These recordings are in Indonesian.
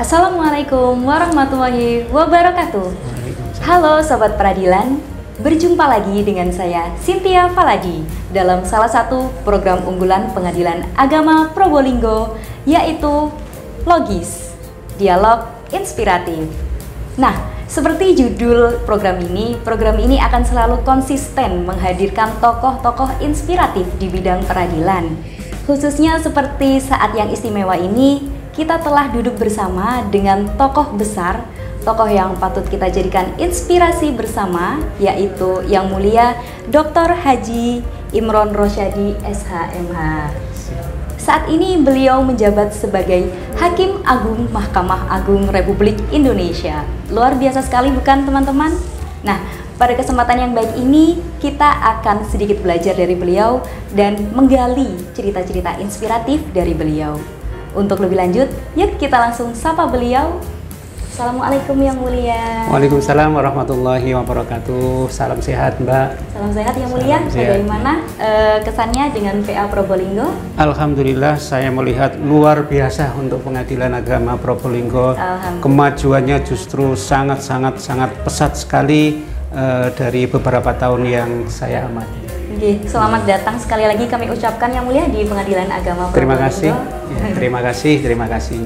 Assalamualaikum warahmatullahi wabarakatuh. Halo Sobat Peradilan, berjumpa lagi dengan saya Cynthia Faladi dalam salah satu program unggulan Pengadilan Agama Probolinggo, yaitu Logis, Dialog Inspiratif. Nah, seperti judul program ini akan selalu konsisten menghadirkan tokoh-tokoh inspiratif di bidang peradilan. Khususnya seperti saat yang istimewa ini, kita telah duduk bersama dengan tokoh besar, tokoh yang patut kita jadikan inspirasi bersama, yaitu Yang Mulia Dr. Haji Imron Rosyadi, SHMH. Saat ini beliau menjabat sebagai Hakim Agung Mahkamah Agung Republik Indonesia. Luar biasa sekali bukan teman-teman? Nah, pada kesempatan yang baik ini kita akan sedikit belajar dari beliau dan menggali cerita-cerita inspiratif dari beliau. Untuk lebih lanjut, yuk kita langsung sapa beliau. Assalamualaikum Yang Mulia. Waalaikumsalam warahmatullahi wabarakatuh. Salam sehat Mbak. Salam sehat Yang Mulia. Bagaimana kesannya dengan PA Probolinggo? Alhamdulillah, saya melihat luar biasa untuk Pengadilan Agama Probolinggo. Kemajuannya justru sangat pesat sekali dari beberapa tahun yang saya amati. Selamat datang sekali lagi kami ucapkan Yang Mulia di Pengadilan Agama Probolinggo. Terima kasih. Ya, terima kasih.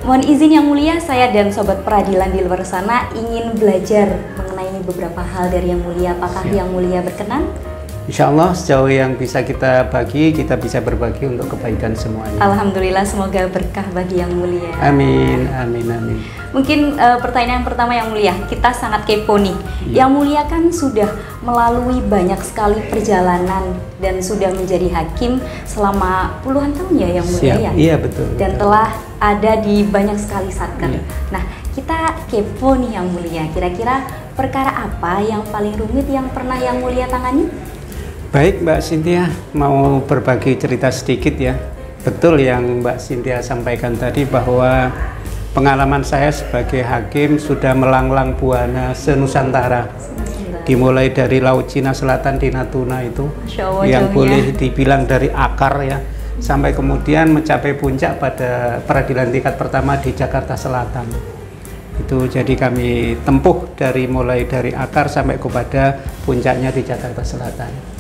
Mohon izin Yang Mulia, saya dan Sobat Peradilan di luar sana ingin belajar mengenai beberapa hal dari Yang Mulia. Apakah Yang Mulia berkenan? Insya Allah sejauh yang bisa kita bagi, kita bisa berbagi untuk kebaikan semuanya. Alhamdulillah, semoga berkah bagi Yang Mulia. Amin. Mungkin pertanyaan pertama Yang Mulia, kita sangat kepo nih. Yang Mulia kan sudah melalui banyak sekali perjalanan dan sudah menjadi hakim selama puluhan tahun ya Yang Mulia. Ya? Iya betul. Dan telah ada di banyak sekali satker. Nah, kita kepo nih Yang Mulia, kira-kira perkara apa yang paling rumit yang pernah Yang Mulia tangani? Baik Mbak Cynthia, mau berbagi cerita sedikit ya. Betul yang Mbak Cynthia sampaikan tadi bahwa pengalaman saya sebagai hakim sudah melanglang buana senusantara. Dimulai dari Laut Cina Selatan di Natuna itu, yang boleh dibilang dari akar ya, sampai kemudian mencapai puncak pada peradilan tingkat pertama di Jakarta Selatan. Itu jadi kami tempuh mulai dari akar sampai kepada puncaknya di Jakarta Selatan.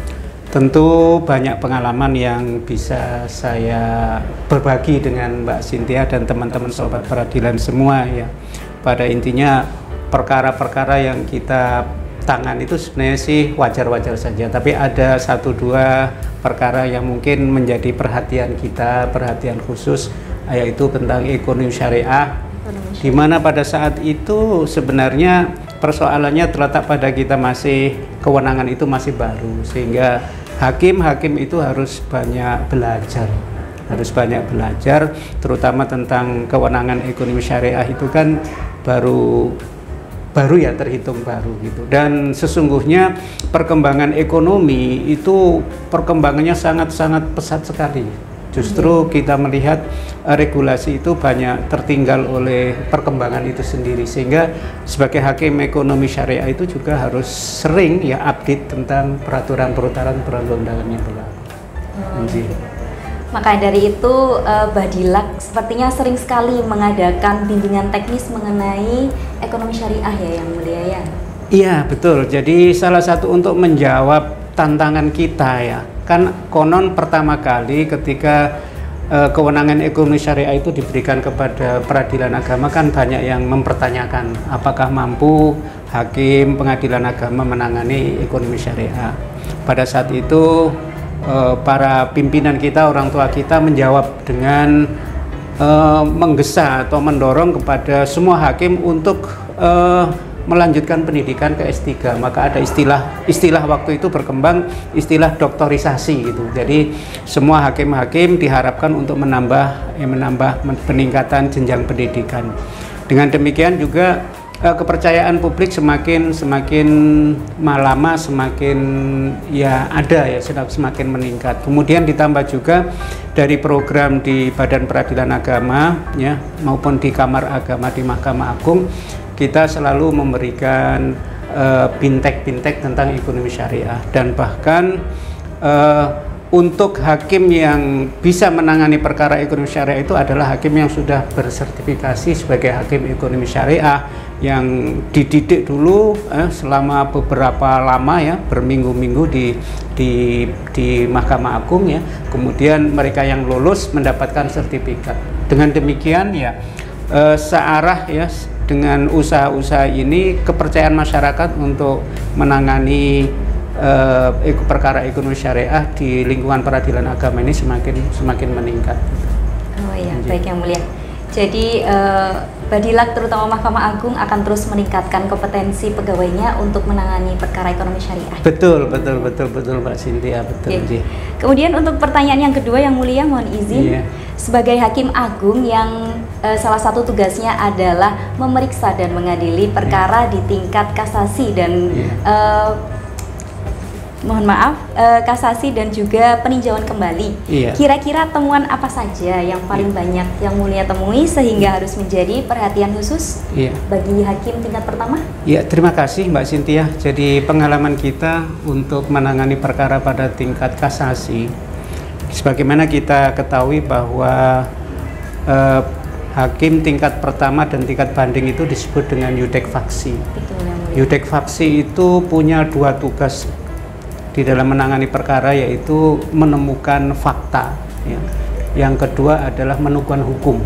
Tentu banyak pengalaman yang bisa saya berbagi dengan Mbak Cynthia dan teman-teman Sobat Peradilan semua ya. Pada intinya perkara-perkara yang kita tangani itu sebenarnya sih wajar-wajar saja, tapi ada satu dua perkara yang mungkin menjadi perhatian kita, perhatian khusus, yaitu tentang ekonomi syariah, di mana pada saat itu sebenarnya persoalannya terletak pada kita kewenangan itu masih baru, sehingga hakim itu harus banyak belajar, terutama tentang kewenangan ekonomi syariah itu kan baru ya, terhitung baru gitu. Dan sesungguhnya perkembangan ekonomi itu perkembangannya sangat pesat sekali. Justru kita melihat regulasi itu banyak tertinggal oleh perkembangan itu sendiri, sehingga sebagai hakim ekonomi syariah itu juga harus sering ya update tentang peraturan-peraturan perundang-undangan yang berlaku. Maka dari itu Badilak sepertinya sering sekali mengadakan bimbingan teknis mengenai ekonomi syariah ya Yang Mulia ya? Iya betul, jadi salah satu untuk menjawab tantangan kita ya, kan konon pertama kali ketika kewenangan ekonomi syariah itu diberikan kepada peradilan agama kan banyak yang mempertanyakan apakah mampu hakim pengadilan agama menangani ekonomi syariah. Pada saat itu para pimpinan kita, orang tua kita menjawab dengan menggesa atau mendorong kepada semua hakim untuk melanjutkan pendidikan ke S3. Maka ada istilah waktu itu berkembang istilah doktorisasi gitu. Jadi semua hakim-hakim diharapkan untuk menambah peningkatan jenjang pendidikan. Dengan demikian juga kepercayaan publik semakin lama semakin ya ada ya, semakin meningkat. Kemudian ditambah juga dari program di Badan Peradilan Agama ya maupun di Kamar Agama di Mahkamah Agung, kita selalu memberikan bintek tentang ekonomi syariah, dan bahkan untuk hakim yang bisa menangani perkara ekonomi syariah itu adalah hakim yang sudah bersertifikasi sebagai hakim ekonomi syariah, yang dididik dulu selama beberapa lama ya, berminggu-minggu di Mahkamah Agung ya. Kemudian mereka yang lulus mendapatkan sertifikat. Dengan demikian ya searah ya dengan usaha-usaha ini, kepercayaan masyarakat untuk menangani perkara ekonomi syariah di lingkungan peradilan agama ini semakin meningkat. Oh iya, baik Yang Mulia. Jadi Badilak terutama Mahkamah Agung akan terus meningkatkan kompetensi pegawainya untuk menangani perkara ekonomi syariah. Betul Mbak Cynthia, betul. Okay. Kemudian untuk pertanyaan yang kedua Yang Mulia, mohon izin. Sebagai Hakim Agung yang salah satu tugasnya adalah memeriksa dan mengadili perkara di tingkat kasasi dan mohon maaf, kasasi dan juga peninjauan kembali. Kira-kira temuan apa saja yang paling banyak Yang Mulia temui sehingga harus menjadi perhatian khusus bagi hakim tingkat pertama? Ya, terima kasih Mbak Cynthia. Jadi pengalaman kita untuk menangani perkara pada tingkat kasasi, sebagaimana kita ketahui bahwa hakim tingkat pertama dan tingkat banding itu disebut dengan yudek faksi. Yudek faksi itu punya dua tugas di dalam menangani perkara, yaitu menemukan fakta ya. Yang kedua adalah menemukan hukum.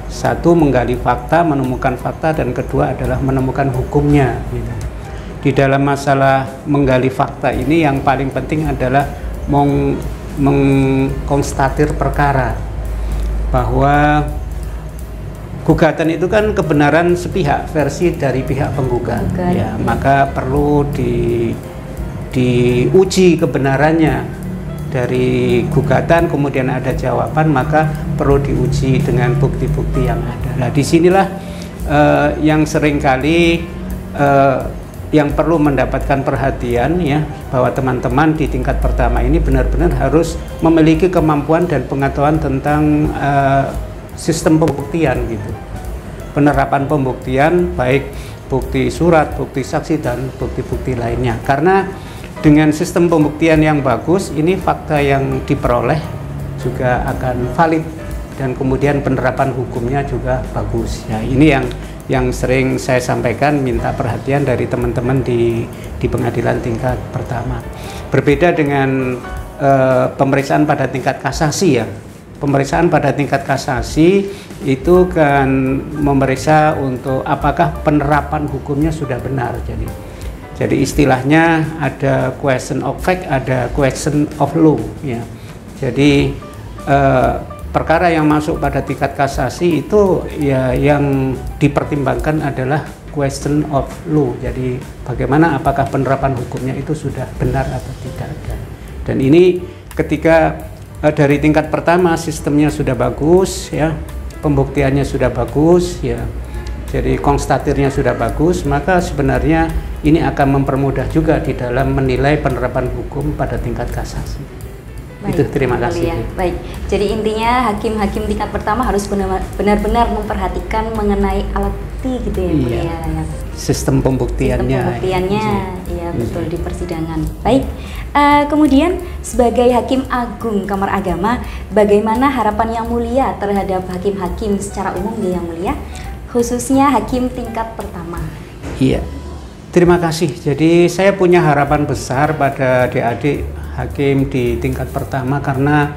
Satu, menggali fakta, menemukan fakta, dan kedua adalah menemukan hukumnya gitu. Di dalam masalah menggali fakta ini yang paling penting adalah mengkonstatir perkara, bahwa gugatan itu kan kebenaran sepihak, versi dari pihak penggugat ya, maka perlu diuji kebenarannya dari gugatan, kemudian ada jawaban, maka perlu diuji dengan bukti-bukti yang ada. Nah, disinilah yang seringkali yang perlu mendapatkan perhatian ya, bahwa teman-teman di tingkat pertama ini benar-benar harus memiliki kemampuan dan pengetahuan tentang sistem pembuktian gitu, penerapan pembuktian, baik bukti surat, bukti saksi, dan bukti-bukti lainnya. Karena dengan sistem pembuktian yang bagus, ini fakta yang diperoleh juga akan valid, dan kemudian penerapan hukumnya juga bagus. Ya, ini yang sering saya sampaikan, minta perhatian dari teman-teman di pengadilan tingkat pertama. Berbeda dengan pemeriksaan pada tingkat kasasi ya. Pemeriksaan pada tingkat kasasi itu kan memeriksa untuk apakah penerapan hukumnya sudah benar. Jadi istilahnya ada question of fact, ada question of law ya. Jadi perkara yang masuk pada tingkat kasasi itu ya yang dipertimbangkan adalah question of law. Jadi bagaimana, apakah penerapan hukumnya itu sudah benar atau tidak. Dan ini ketika dari tingkat pertama sistemnya sudah bagus ya, pembuktiannya sudah bagus ya, jadi konstatirnya sudah bagus, maka sebenarnya ini akan mempermudah juga di dalam menilai penerapan hukum pada tingkat kasasi. Baik, itu terima kasih. Ya. Baik, jadi intinya hakim-hakim tingkat pertama harus benar-benar memperhatikan mengenai alat bukti gitu ya, Bu ya. Sistem pembuktiannya. Iya betul, di persidangan. Baik, kemudian sebagai Hakim Agung Kamar Agama, bagaimana harapan Yang Mulia terhadap hakim-hakim secara umum Yang Mulia, khususnya hakim tingkat pertama? Iya, terima kasih. Jadi saya punya harapan besar pada adik-adik hakim di tingkat pertama, karena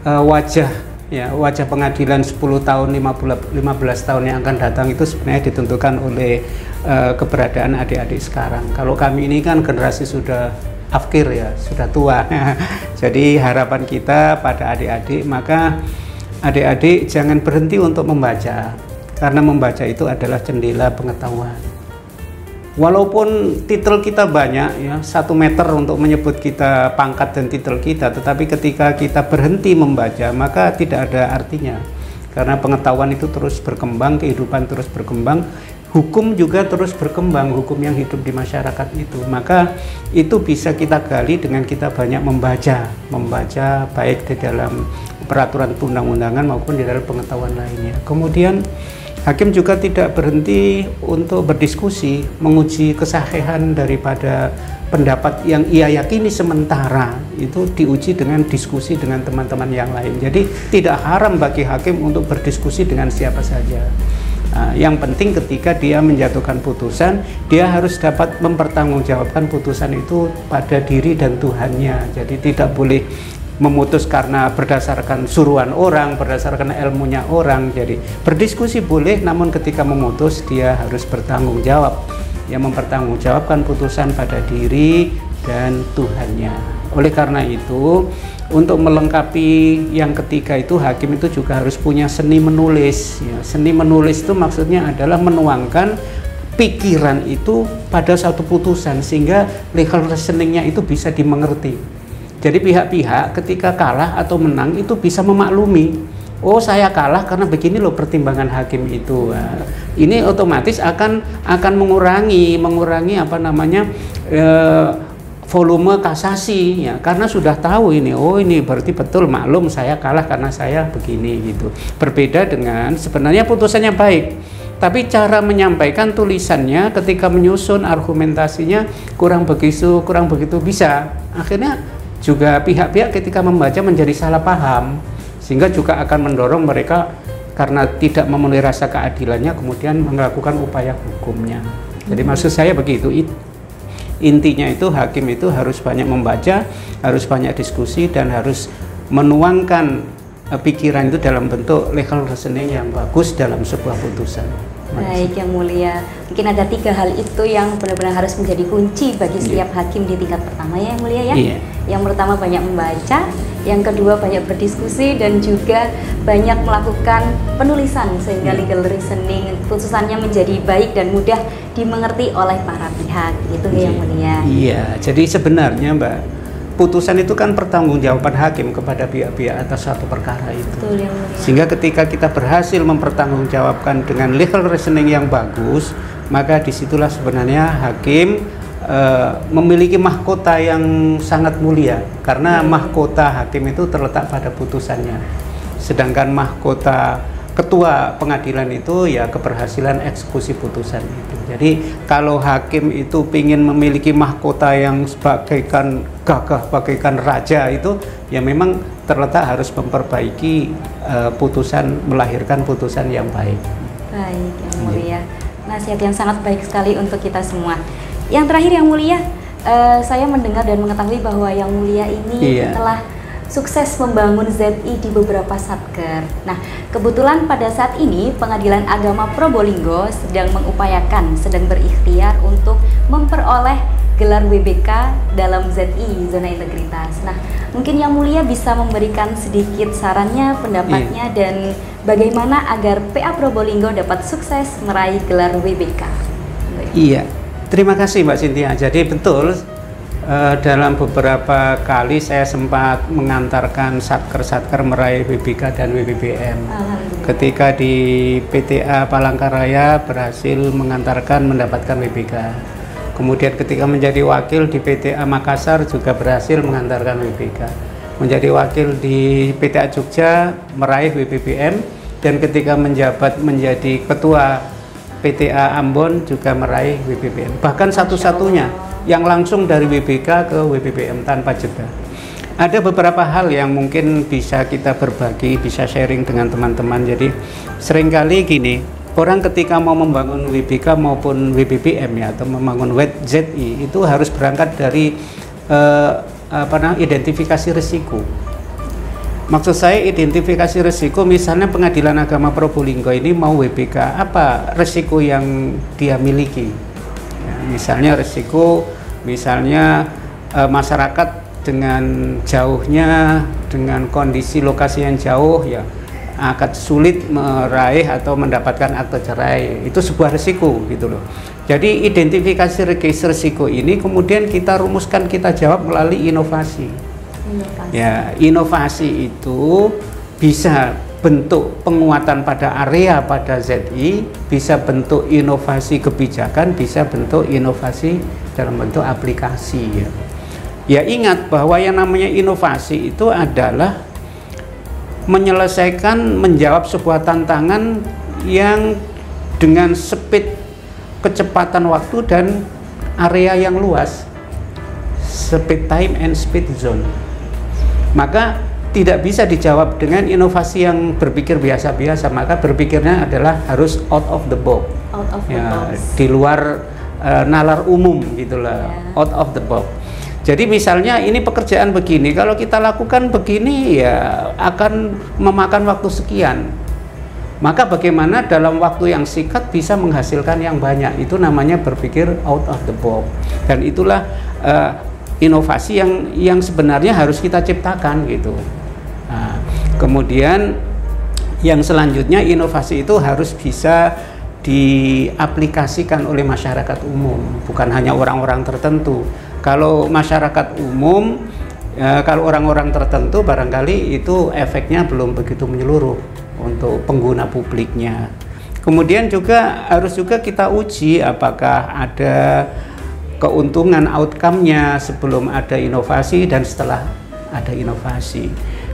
wajah pengadilan 10 tahun, 15 tahun yang akan datang itu sebenarnya ditentukan oleh keberadaan adik-adik sekarang. Kalau kami ini kan generasi sudah afkir ya, sudah tua. Jadi harapan kita pada adik-adik, maka adik-adik jangan berhenti untuk membaca, karena membaca itu adalah jendela pengetahuan. Walaupun titel kita banyak ya, 1 meter untuk menyebut kita pangkat dan titel kita, tetapi ketika kita berhenti membaca maka tidak ada artinya, karena pengetahuan itu terus berkembang, kehidupan terus berkembang, hukum juga terus berkembang, hukum yang hidup di masyarakat itu, maka itu bisa kita gali dengan kita banyak membaca baik di dalam peraturan perundang-undangan maupun di dalam pengetahuan lainnya. Kemudian Hakim juga tidak berhenti untuk berdiskusi, menguji kesahihan daripada pendapat yang ia yakini sementara, itu diuji dengan diskusi dengan teman-teman yang lain. Jadi tidak haram bagi hakim untuk berdiskusi dengan siapa saja. Yang penting ketika dia menjatuhkan putusan, dia harus dapat mempertanggungjawabkan putusan itu pada diri dan Tuhannya. Jadi tidak boleh memutus karena berdasarkan suruhan orang, berdasarkan ilmunya orang. Jadi berdiskusi boleh, namun ketika memutus dia harus bertanggung jawab, yang mempertanggungjawabkan putusan pada diri dan Tuhannya. Oleh karena itu, untuk melengkapi yang ketiga itu, hakim itu juga harus punya seni menulis. Ya, seni menulis itu maksudnya adalah menuangkan pikiran itu pada satu putusan sehingga legal reasoningnya itu bisa dimengerti. Jadi pihak-pihak ketika kalah atau menang itu bisa memaklumi, oh saya kalah karena begini loh pertimbangan hakim itu. Nah, ini otomatis akan mengurangi apa namanya volume kasasi, ya, karena sudah tahu ini, oh ini berarti betul maklum saya kalah karena saya begini gitu. Berbeda dengan sebenarnya putusannya baik, tapi cara menyampaikan tulisannya ketika menyusun argumentasinya kurang begitu bisa. Akhirnya juga pihak-pihak ketika membaca menjadi salah paham, sehingga juga akan mendorong mereka karena tidak memenuhi rasa keadilannya kemudian melakukan upaya hukumnya. Jadi maksud saya begitu, intinya itu hakim itu harus banyak membaca, harus banyak diskusi, dan harus menuangkan pikiran itu dalam bentuk legal reasoning yang bagus dalam sebuah putusan. Baik, Yang Mulia, mungkin ada 3 hal itu yang benar-benar harus menjadi kunci bagi setiap hakim di tingkat pertama ya, Yang Mulia ya. Yang pertama banyak membaca, yang kedua banyak berdiskusi, dan juga banyak melakukan penulisan sehingga legal reasoning putusannya menjadi baik dan mudah dimengerti oleh para pihak. Itu Yang Mulia. Iya, jadi sebenarnya Mbak, putusan itu kan pertanggungjawaban hakim kepada pihak-pihak atas suatu perkara itu. Betul, sehingga ketika kita berhasil mempertanggungjawabkan dengan legal reasoning yang bagus, maka disitulah sebenarnya hakim memiliki mahkota yang sangat mulia, karena mahkota hakim itu terletak pada putusannya, sedangkan mahkota ketua pengadilan itu ya keberhasilan eksekusi putusan itu. Jadi kalau hakim itu ingin memiliki mahkota yang bagaikan gagah, bagaikan raja, itu ya memang terletak harus memperbaiki putusan, melahirkan putusan yang baik. Baik, Yang Mulia, nasihat yang sangat baik sekali untuk kita semua. Yang terakhir Yang Mulia, saya mendengar dan mengetahui bahwa Yang Mulia ini telah sukses membangun ZI di beberapa satker. Nah, kebetulan pada saat ini Pengadilan Agama Probolinggo sedang berikhtiar untuk memperoleh gelar WBK dalam ZI, zona integritas. Nah, mungkin Yang Mulia bisa memberikan sedikit sarannya, pendapatnya, dan bagaimana agar PA Probolinggo dapat sukses meraih gelar WBK. Iya, terima kasih Mbak Cynthia. Jadi betul, dalam beberapa kali saya sempat mengantarkan satker-satker meraih WBK dan WBBM. Ketika di PTA Palangkaraya berhasil mengantarkan mendapatkan WBK. Kemudian ketika menjadi wakil di PTA Makassar juga berhasil mengantarkan WBK. Menjadi wakil di PTA Jogja meraih WBBM, dan ketika menjabat menjadi ketua PTA Ambon juga meraih WBBM. Bahkan satu-satunya yang langsung dari WBK ke WBBM tanpa jeda. Ada beberapa hal yang mungkin bisa kita berbagi, bisa sharing dengan teman-teman. Jadi seringkali gini, orang ketika mau membangun WBK maupun WBBM ya, atau membangun ZI itu harus berangkat dari identifikasi risiko. Maksud saya identifikasi risiko, misalnya Pengadilan Agama Probolinggo ini mau WBK, apa risiko yang dia miliki? Ya, misalnya risiko, masyarakat dengan jauhnya, dengan kondisi lokasi yang jauh ya akan sulit meraih atau mendapatkan akte cerai. Itu sebuah risiko gitu loh. Jadi identifikasi risiko ini kemudian kita rumuskan, kita jawab melalui inovasi. Ya, inovasi itu bisa bentuk penguatan pada area pada ZI, bisa bentuk inovasi kebijakan, bisa bentuk inovasi dalam bentuk aplikasi ya. Ya ingat bahwa yang namanya inovasi itu adalah menyelesaikan, menjawab sebuah tantangan yang dengan speed kecepatan waktu dan area yang luas, speed time and speed zone. Maka tidak bisa dijawab dengan inovasi yang berpikir biasa-biasa, maka berpikirnya adalah harus out of the box. Out of the box. Di luar nalar umum gitulah, out of the box. Jadi misalnya ini pekerjaan begini, kalau kita lakukan begini ya akan memakan waktu sekian. Maka bagaimana dalam waktu yang singkat bisa menghasilkan yang banyak, itu namanya berpikir out of the box. Dan itulah inovasi yang sebenarnya harus kita ciptakan gitu. Nah, kemudian yang selanjutnya, inovasi itu harus bisa diaplikasikan oleh masyarakat umum, bukan hanya orang-orang tertentu. Kalau masyarakat umum, kalau orang-orang tertentu barangkali itu efeknya belum begitu menyeluruh untuk pengguna publiknya. Kemudian juga harus juga kita uji apakah ada keuntungan outcome-nya sebelum ada inovasi dan setelah ada inovasi.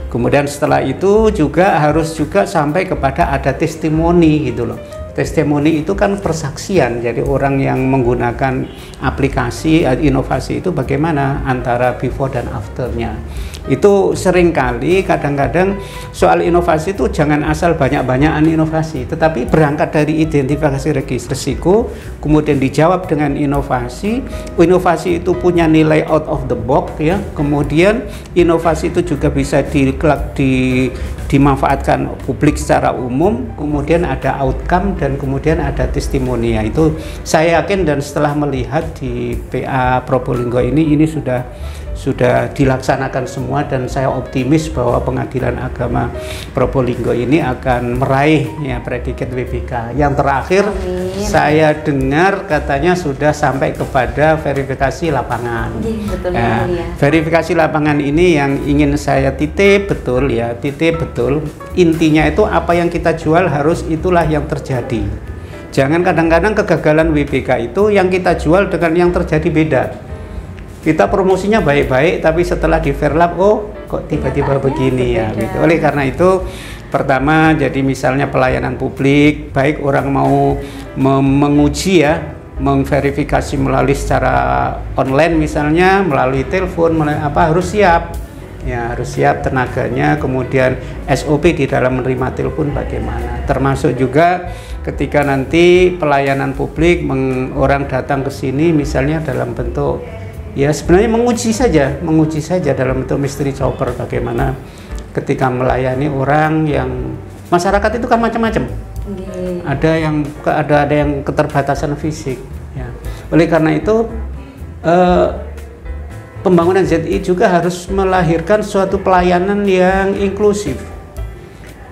Kemudian setelah itu juga harus juga sampai kepada ada testimoni gitu loh. Testimoni itu kan persaksian, jadi orang yang menggunakan aplikasi inovasi itu bagaimana antara before dan afternya. Itu seringkali kadang-kadang soal inovasi itu jangan asal banyak-banyakan inovasi, tetapi berangkat dari identifikasi risiko, kemudian dijawab dengan inovasi. Inovasi itu punya nilai out of the box ya. Kemudian inovasi itu juga bisa dimanfaatkan publik secara umum, kemudian ada outcome dan kemudian ada testimoni. Itu saya yakin, dan setelah melihat di PA Probolinggo ini sudah dilaksanakan semua, dan saya optimis bahwa Pengadilan Agama Probolinggo ini akan meraih ya predikat WBK. Yang terakhir, amin, saya dengar katanya sudah sampai kepada verifikasi lapangan. Betul, ya, verifikasi lapangan ini yang ingin saya titip betul ya, titip betul. Intinya itu apa yang kita jual harus itulah yang terjadi. Jangan kadang-kadang kegagalan WBK itu yang kita jual dengan yang terjadi beda. Kita promosinya baik-baik, tapi setelah di Fairlab, oh kok tiba-tiba begini ya gitu. Oleh karena itu, pertama jadi misalnya pelayanan publik, baik orang mau menguji ya, memverifikasi melalui secara online misalnya, melalui telepon, harus siap. Ya, harus siap tenaganya, kemudian SOP di dalam menerima telepon bagaimana. Termasuk juga ketika nanti pelayanan publik orang datang ke sini misalnya dalam bentuk ya sebenarnya menguji saja dalam bentuk mystery shopper, bagaimana ketika melayani orang yang masyarakat itu kan macam-macam. Ada yang keterbatasan fisik ya. Oleh karena itu pembangunan ZI juga harus melahirkan suatu pelayanan yang inklusif.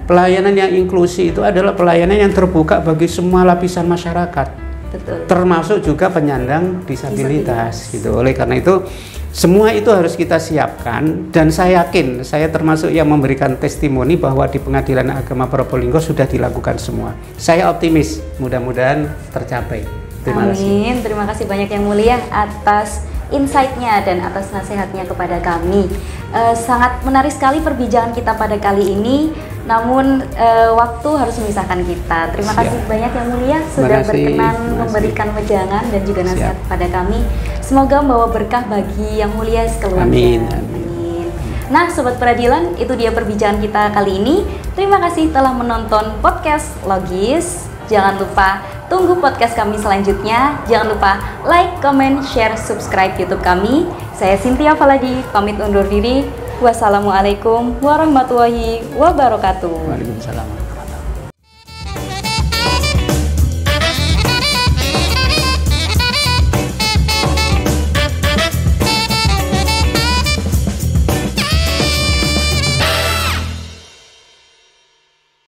Pelayanan yang inklusif itu adalah pelayanan yang terbuka bagi semua lapisan masyarakat. Betul. Termasuk juga penyandang disabilitas gitu. Oleh karena itu semua itu harus kita siapkan, dan saya yakin, saya termasuk yang memberikan testimoni bahwa di Pengadilan Agama Probolinggo sudah dilakukan semua. Saya optimis, mudah-mudahan tercapai. Terima kasih. Amin. Terima kasih banyak Yang Mulia atas insight-nya dan atas nasihatnya kepada kami. Sangat menarik sekali perbincangan kita pada kali ini. Namun waktu harus memisahkan kita. Terima kasih banyak Yang Mulia sudah berkenan memberikan wejangan dan juga nasihat pada kami. Semoga membawa berkah bagi Yang Mulia sekeluarga. Amin. Nah, Sobat Peradilan, itu dia perbincangan kita kali ini. Terima kasih telah menonton podcast Logis. Jangan lupa tunggu podcast kami selanjutnya. Jangan lupa like, comment, share, subscribe YouTube kami. Saya Cynthia Faladi, pamit undur diri. Wassalamualaikum warahmatullahi wabarakatuh. Waalaikumsalam.